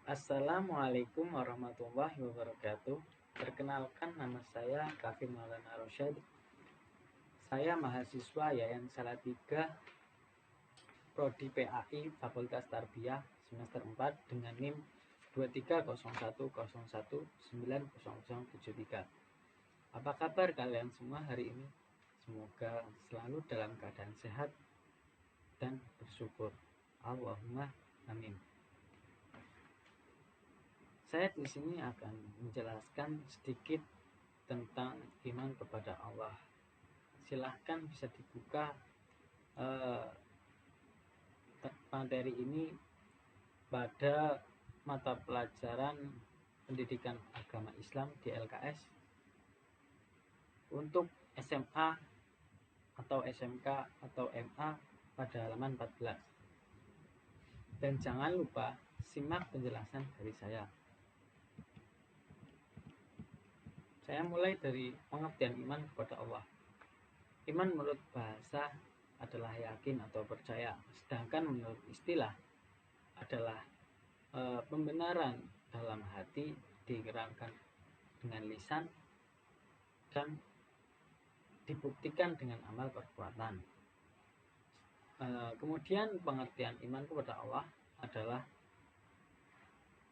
Assalamualaikum warahmatullahi wabarakatuh. Perkenalkan, nama saya Kafir Maulana Rosyad. Saya mahasiswa Yayan Salatiga, Prodi PAI Fakultas Tarbiyah semester 4 dengan NIM 2301019073. Apa kabar kalian semua hari ini? Semoga selalu dalam keadaan sehat dan bersyukur. Allahumma amin. Saya di sini akan menjelaskan sedikit tentang iman kepada Allah. Silahkan bisa dibuka materi ini pada mata pelajaran pendidikan agama Islam di LKS untuk SMA atau SMK atau MA pada halaman 14. Dan jangan lupa simak penjelasan dari saya. Saya mulai dari pengertian iman kepada Allah. Iman menurut bahasa adalah yakin atau percaya, sedangkan menurut istilah adalah pembenaran dalam hati digerakkan dengan lisan dan dibuktikan dengan amal perbuatan. Kemudian pengertian iman kepada Allah adalah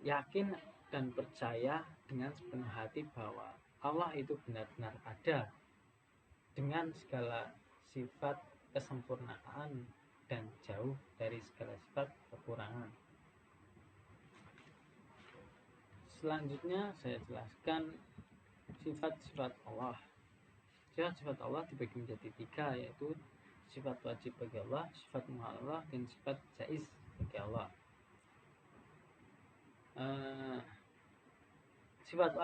yakin dan percaya dengan sepenuh hati bahwa Allah itu benar-benar ada dengan segala sifat kesempurnaan dan jauh dari segala sifat kekurangan. Selanjutnya saya jelaskan sifat-sifat Allah. Sifat-sifat Allah dibagi menjadi 3, yaitu sifat wajib bagi Allah, sifat muhal Allah, dan sifat jaiz bagi Allah. Sifat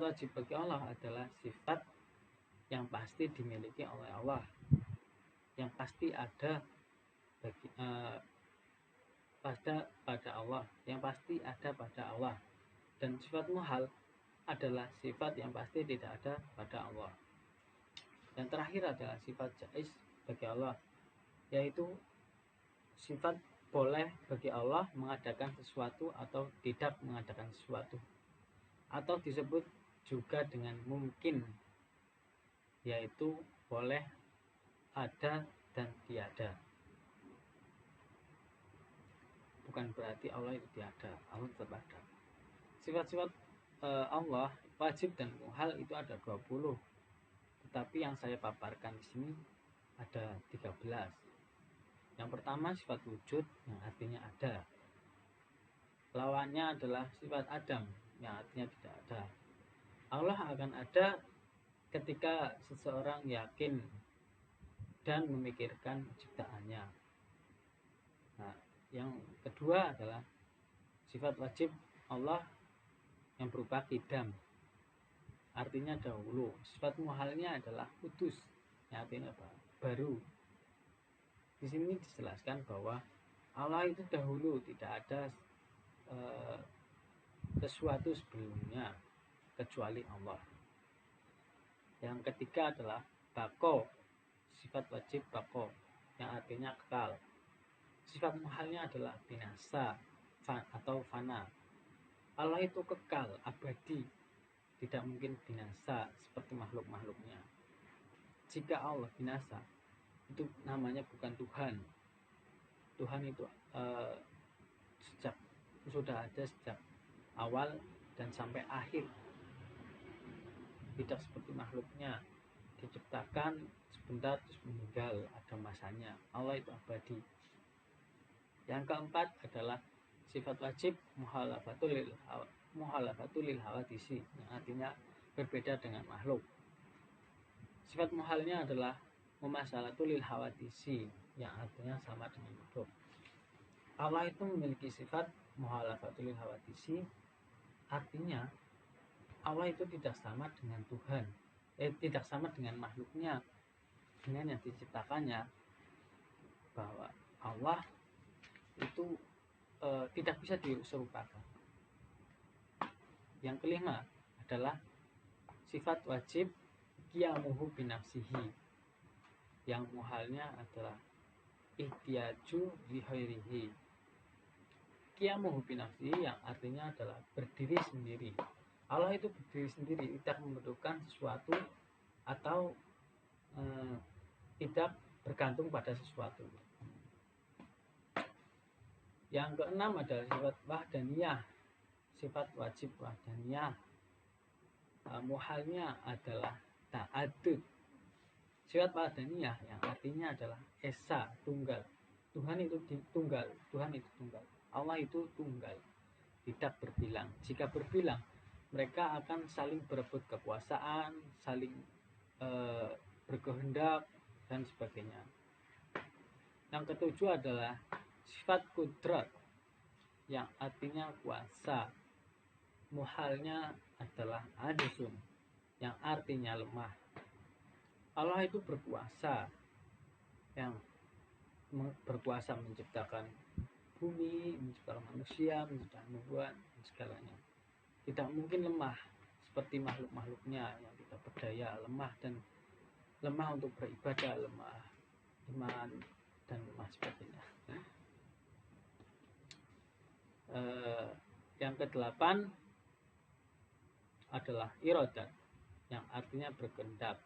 wajib bagi Allah adalah sifat yang pasti dimiliki oleh Allah, yang pasti ada pada Allah, yang pasti ada pada Allah. Dan sifat muhal adalah sifat yang pasti tidak ada pada Allah. Dan terakhir adalah sifat jaiz bagi Allah, yaitu sifat boleh bagi Allah mengadakan sesuatu atau tidak mengadakan sesuatu, atau disebut juga dengan mungkin, yaitu boleh, ada, dan tiada. Bukan berarti Allah itu tiada, Allah tetap ada. Sifat-sifat Allah wajib dan muhal itu ada 20, tetapi yang saya paparkan di sini ada 13. Yang pertama sifat wujud, yang artinya ada. Lawannya adalah sifat adam, yang artinya tidak ada. Allah akan ada ketika seseorang yakin dan memikirkan ciptaannya. Nah, yang kedua adalah sifat wajib Allah yang berupa qidam, artinya dahulu. Sifat muhalnya adalah kudus, yang artinya apa? Baru. Di sini dijelaskan bahwa Allah itu dahulu, tidak ada sesuatu sebelumnya kecuali Allah. Yang ketiga adalah bako, sifat wajib bako, yang artinya kekal. Sifat muhalnya adalah binasa atau fana. Allah itu kekal, abadi, tidak mungkin binasa seperti makhluk-makhluknya. Jika Allah binasa, itu namanya bukan Tuhan. Tuhan itu sudah ada sejak awal dan sampai akhir, tidak seperti makhluknya, diciptakan sebentar terus meninggal, ada masanya. Allah itu abadi. Yang keempat adalah sifat wajib muhalafatul lil hawadisi, yang artinya berbeda dengan makhluk. Sifat muhalnya adalah mumasalatul lil hawadisi, yang artinya sama dengan makhluk. Allah itu memiliki sifat muhalafatul lil hawadisi, Artinya Allah itu tidak sama dengan Tuhan, tidak sama dengan makhluknya, dengan yang diciptakannya, bahwa Allah itu tidak bisa diserupakan. Yang kelima adalah sifat wajib qiyamuhu binafsihi, yang muhalnya adalah ihtiyaju bihairihi. Qiyamuhu binafsihi yang artinya adalah berdiri sendiri. Allah itu berdiri sendiri, tidak membutuhkan sesuatu atau tidak bergantung pada sesuatu. Yang keenam adalah sifat wahdaniyah, sifat wajib wahdaniyah. Muhalnya adalah ta'adud. Sifat wahdaniyah yang artinya adalah esa, tunggal. Tuhan itu tunggal, Tuhan itu tunggal. Allah itu tunggal, tidak berbilang. Jika berbilang, mereka akan saling berebut kekuasaan, saling berkehendak dan sebagainya. Yang ketujuh adalah sifat kudrat yang artinya kuasa. Muhalnya adalah ajzun yang artinya lemah. Allah itu berkuasa, yang berkuasa menciptakan bumi, menciptakan manusia, menciptakan nubuat, dan segalanya. Tidak mungkin lemah seperti makhluk-makhluknya yang tidak berdaya, lemah dan lemah untuk beribadah, lemah iman dan lemah sebagainya. Yang kedelapan adalah iradat yang artinya berkehendak.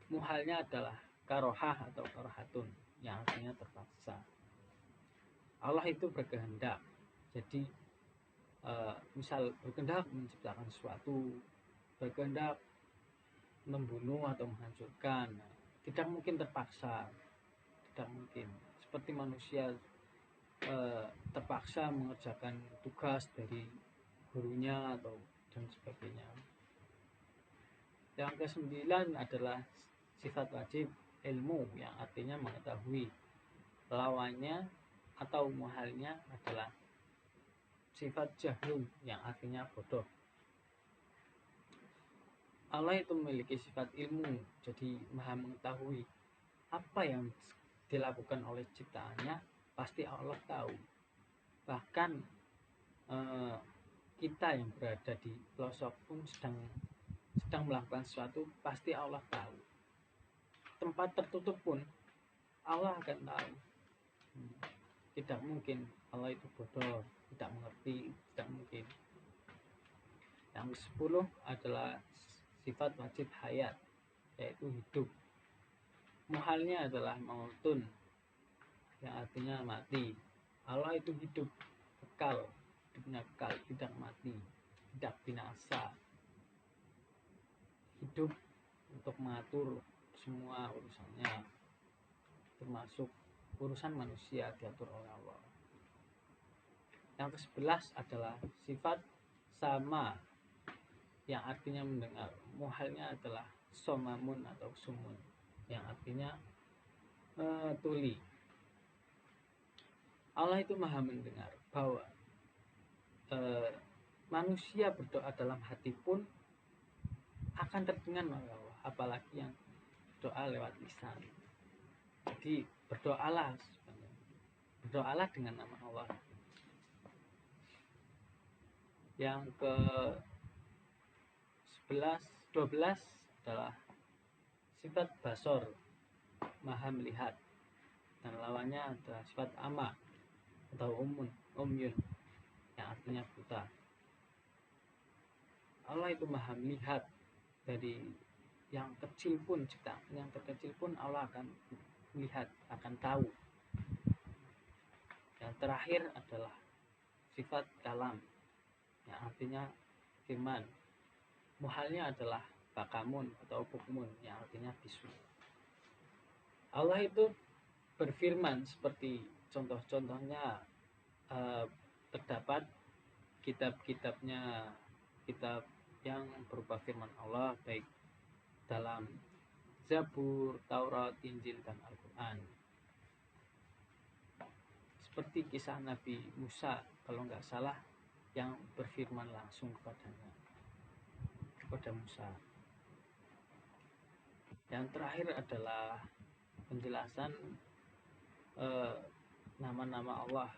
Muhalnya adalah karohah atau karohatun yang artinya terpaksa. Allah itu berkehendak. Jadi misal berkehendak menciptakan sesuatu, berkehendak membunuh atau menghancurkan, tidak mungkin terpaksa, tidak mungkin. Seperti manusia terpaksa mengerjakan tugas dari gurunya atau dan sebagainya. Yang kesembilan adalah sifat wajib ilmu yang artinya mengetahui. Lawannya atau muhalnya adalah sifat jahil yang artinya bodoh. Allah itu memiliki sifat ilmu, jadi maha mengetahui. Apa yang dilakukan oleh ciptaannya pasti Allah tahu. Bahkan kita yang berada di pelosok pun sedang melakukan sesuatu, pasti Allah tahu. Tempat tertutup pun Allah akan tahu. Tidak mungkin Allah itu bodoh, tidak mengerti, tidak mungkin. Yang ke-10 adalah sifat wajib hayat, yaitu hidup. Muhalnya adalah mautun, yang artinya mati. Allah itu hidup, kekal, hidupnya kekal, tidak mati, tidak binasa. Hidup untuk mengatur semua urusannya, termasuk urusan manusia diatur oleh Allah. Yang ke-11 adalah sifat sama yang artinya mendengar. Muhalnya adalah somamun atau sumun yang artinya tuli. Allah itu maha mendengar, bahwa manusia berdoa dalam hati pun akan terdengar oleh Allah, apalagi yang doa lewat lisan. Jadi berdoalah dengan nama Allah. Yang ke-12 adalah sifat basor, maha melihat, dan lawannya adalah sifat ama atau umyun yang artinya buta. Allah itu maha melihat, dari yang kecil pun, ciptaan yang terkecil pun Allah akan melihat, akan tahu. Yang terakhir adalah sifat kalam yang artinya firman. Muhalnya adalah bakamun atau bukmun yang artinya bisu. Allah itu berfirman seperti contoh-contohnya terdapat kitab-kitabnya, kitab yang berupa firman Allah, baik dalam Zabur, Taurat, Injil, dan Al-Quran. Seperti kisah Nabi Musa, kalau nggak salah yang berfirman langsung kepadanya, kepada Musa. Yang terakhir adalah penjelasan nama-nama Allah.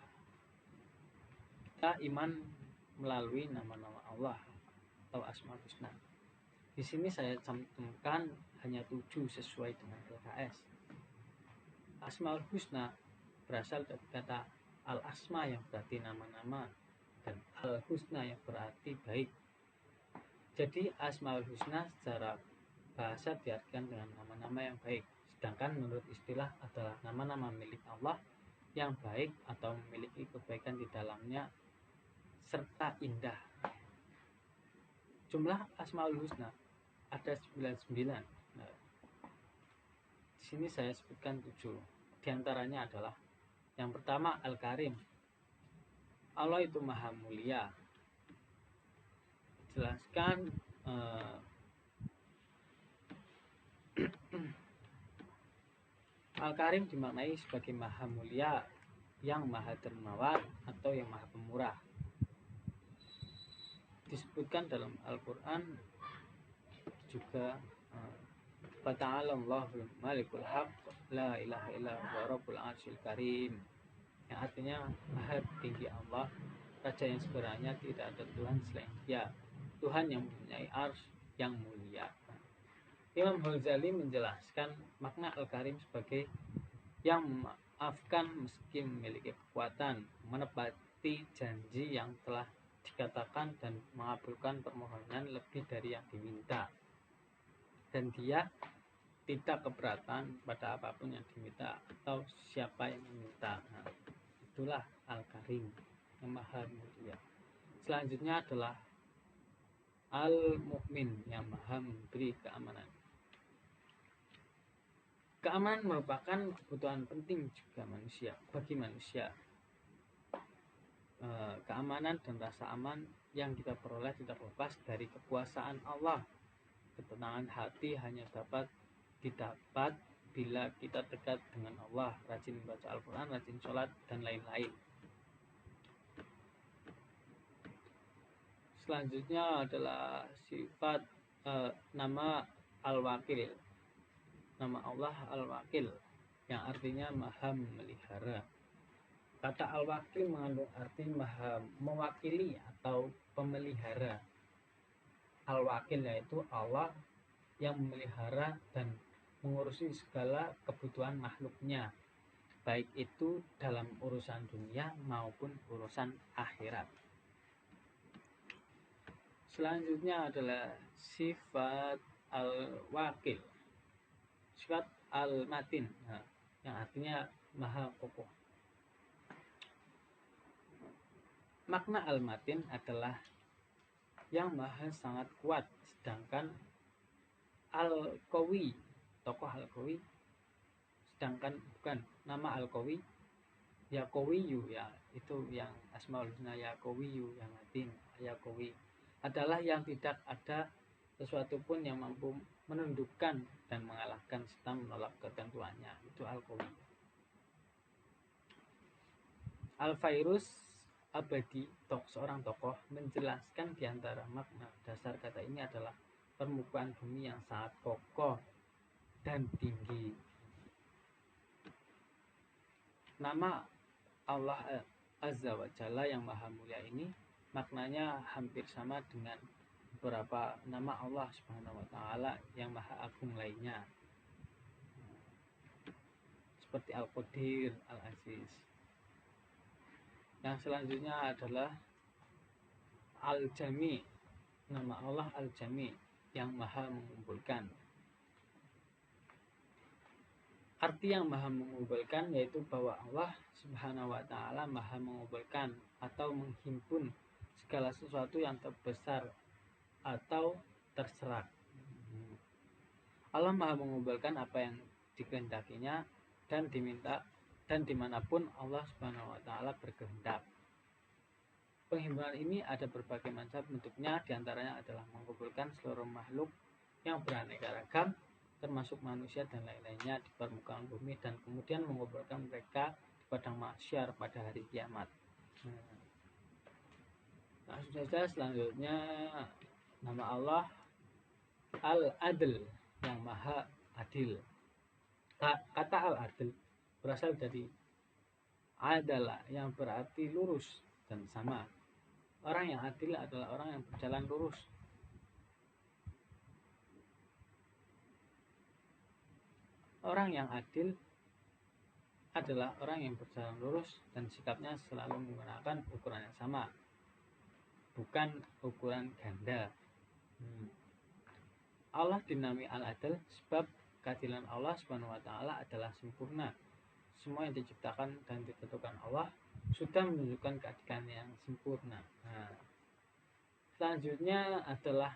Kita iman melalui nama-nama Allah atau Asmaul Husna. Di sini saya cantumkan hanya 7 sesuai dengan LKS. Asmaul Husna berasal dari kata al-asma yang berarti nama-nama dan al-husna yang berarti baik. Jadi Asmaul Husna secara bahasa diartikan dengan nama-nama yang baik, sedangkan menurut istilah adalah nama-nama milik Allah yang baik atau memiliki kebaikan di dalamnya serta indah. Jumlah Asmaul Husna ada 99. Nah, di sini saya sebutkan 7. Di antaranya adalah yang pertama Al-Karim. Allah itu maha mulia. Jelaskan Al-Karim dimaknai sebagai maha mulia, yang maha dermawan atau yang maha pemurah. Disebutkan dalam Al-Quran juga Fata'ala Allahul Malikul Haq la ilaha illa huwa rabbul arsyil karim, yang artinya maha tinggi Allah, raja yang sebenarnya tidak ada Tuhan selain Dia, Tuhan yang mempunyai arsy yang mulia. Imam Ghazali menjelaskan makna Al-Karim sebagai yang memaafkan meski memiliki kekuatan, menepati janji yang telah dikatakan dan mengabulkan permohonan lebih dari yang diminta, dan Dia tidak keberatan pada apapun yang diminta atau siapa yang meminta. Nah, itulah Al-Karim yang maha mulia. Selanjutnya adalah Al-Mu'min yang maha memberi keamanan. Keamanan merupakan kebutuhan penting juga bagi manusia. Keamanan dan rasa aman yang kita peroleh tidak lepas dari kekuasaan Allah. Ketenangan hati hanya dapat didapat bila kita dekat dengan Allah, rajin membaca Al-Quran, rajin sholat, dan lain-lain. Selanjutnya adalah sifat nama Al-Wakil. Nama Allah Al-Wakil yang artinya maha memelihara. Kata Al-Wakil mengandung arti maha mewakili atau pemelihara. Al-Wakil yaitu Allah yang memelihara dan mengurusi segala kebutuhan makhluknya, baik itu dalam urusan dunia maupun urusan akhirat. Selanjutnya adalah sifat Al-Wakil, sifat Al-Matin, yang artinya maha kokoh. Makna Al-Matin adalah yang maha sangat kuat, sedangkan Al-Qawi, tokoh Al-Qawi, sedangkan bukan nama Al-Qawi, ya Qawiyu, ya itu yang Asmaul Husna, ya Qawiyu, yang Latin ya Qawi, adalah yang tidak ada sesuatu pun yang mampu menundukkan dan mengalahkan serta menolak ketentuannya, itu Al-Qawi. Al-Fairuz Abadi, seorang tokoh, menjelaskan diantara makna dasar kata ini adalah permukaan bumi yang sangat kokoh dan tinggi. Nama Allah Azza wa Jalla yang maha mulia ini maknanya hampir sama dengan beberapa nama Allah Subhanahu wa Ta'ala yang maha agung lainnya, seperti Al-Qadir, Al-Aziz. Yang selanjutnya adalah Al-Jami. Nama Allah Al-Jami yang maha mengumpulkan. Arti yang maha mengumpulkan yaitu bahwa Allah Subhanahu wa Ta'ala maha mengumpulkan atau menghimpun segala sesuatu yang terbesar atau terserak. Allah maha mengumpulkan apa yang dikehendakinya dan diminta, dan dimanapun Allah Subhanahu wa Ta'ala berkehendak. Penghimpunan ini ada berbagai macam bentuknya, diantaranya adalah mengumpulkan seluruh makhluk yang beraneka ragam, termasuk manusia dan lain-lainnya di permukaan bumi, dan kemudian mengumpulkan mereka di padang mahsyar pada hari kiamat. langsung saja. Selanjutnya nama Allah Al-Adl, yang maha adil. Kata Al-Adl berasal dari adalah, yang berarti lurus dan sama. Orang yang adil adalah orang yang berjalan lurus. Orang yang adil adalah orang yang berjalan lurus dan sikapnya selalu menggunakan ukuran yang sama, bukan ukuran ganda. Allah dinamai Al-Adil sebab keadilan Allah Subhanahu wa taala adalah sempurna. Semua yang diciptakan dan ditentukan Allah sudah menunjukkan keadilan yang sempurna. Selanjutnya adalah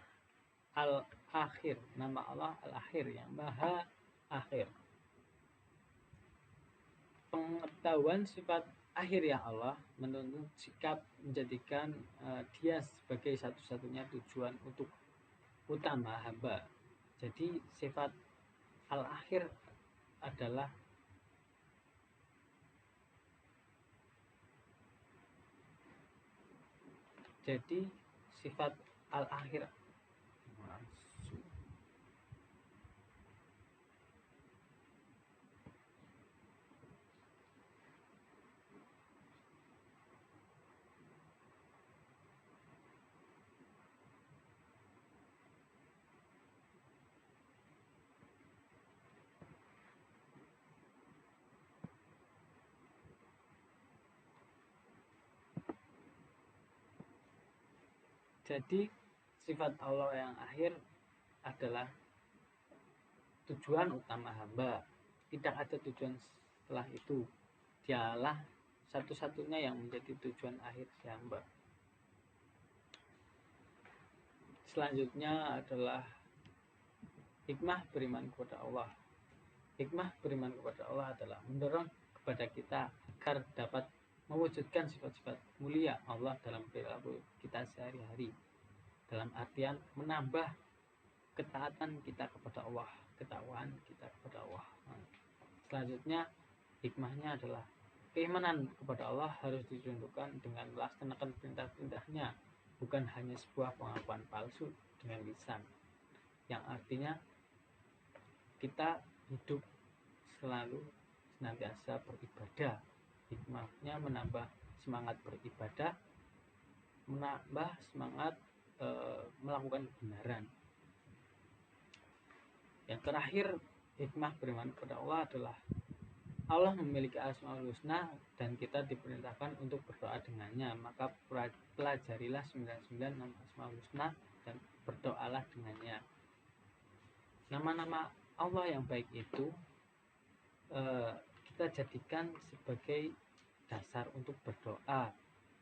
Al-Akhir. Nama Allah Al-Akhir, yang maha akhir. Pengetahuan sifat akhir ya Allah menuntut sikap menjadikan dia sebagai satu-satunya tujuan untuk utama hamba. Jadi sifat al-akhir adalah sifat al-akhir Jadi sifat Allah yang akhir adalah tujuan utama hamba. Tidak ada tujuan setelah itu. Dialah satu-satunya yang menjadi tujuan akhir si hamba. Selanjutnya adalah hikmah beriman kepada Allah. Hikmah beriman kepada Allah adalah mendorong kepada kita agar dapat mewujudkan sifat-sifat mulia Allah dalam perilaku kita sehari-hari, dalam artian menambah ketaatan kita kepada Allah, ketakwaan kita kepada Allah. Selanjutnya hikmahnya adalah keimanan kepada Allah harus ditunjukkan dengan melaksanakan perintah-perintahnya, bukan hanya sebuah pengakuan palsu dengan lisan, yang artinya kita hidup selalu senantiasa beribadah. Hikmahnya menambah semangat beribadah, menambah semangat melakukan kebenaran. Yang terakhir, hikmah beriman kepada Allah adalah Allah memiliki Asmaul Husna dan kita diperintahkan untuk berdoa dengannya. Maka pelajarilah 99 nama Asmaul Husna dan berdoalah dengannya. Nama-nama Allah yang baik itu kita jadikan sebagai dasar untuk berdoa,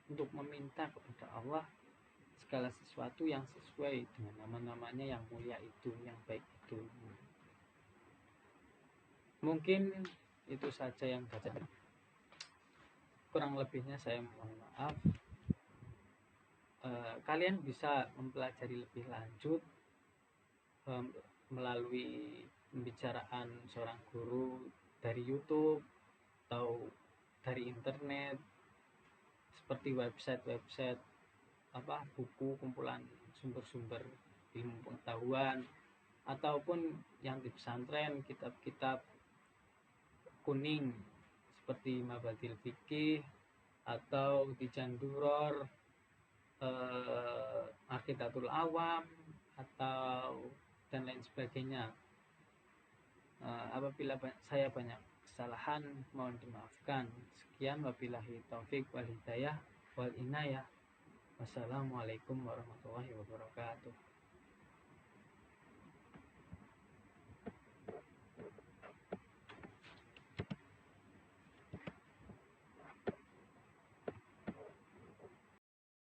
untuk meminta kepada Allah segala sesuatu yang sesuai dengan nama-namanya yang mulia itu, yang baik itu. Mungkin itu saja yang baca. Kurang lebihnya saya mohon maaf. Kalian bisa mempelajari lebih lanjut melalui pembicaraan seorang guru dari YouTube atau dari internet, seperti website buku kumpulan sumber-sumber ilmu pengetahuan, ataupun yang di pesantren kitab-kitab kuning seperti Mabadil Fikih atau Tijan Duror, Aqidatul Awam atau dan lain sebagainya. Apabila saya banyak kesalahan mohon dimaafkan. Sekian, wabillahi taufik wal hidayah wal inayah. Wassalamualaikum warahmatullahi wabarakatuh.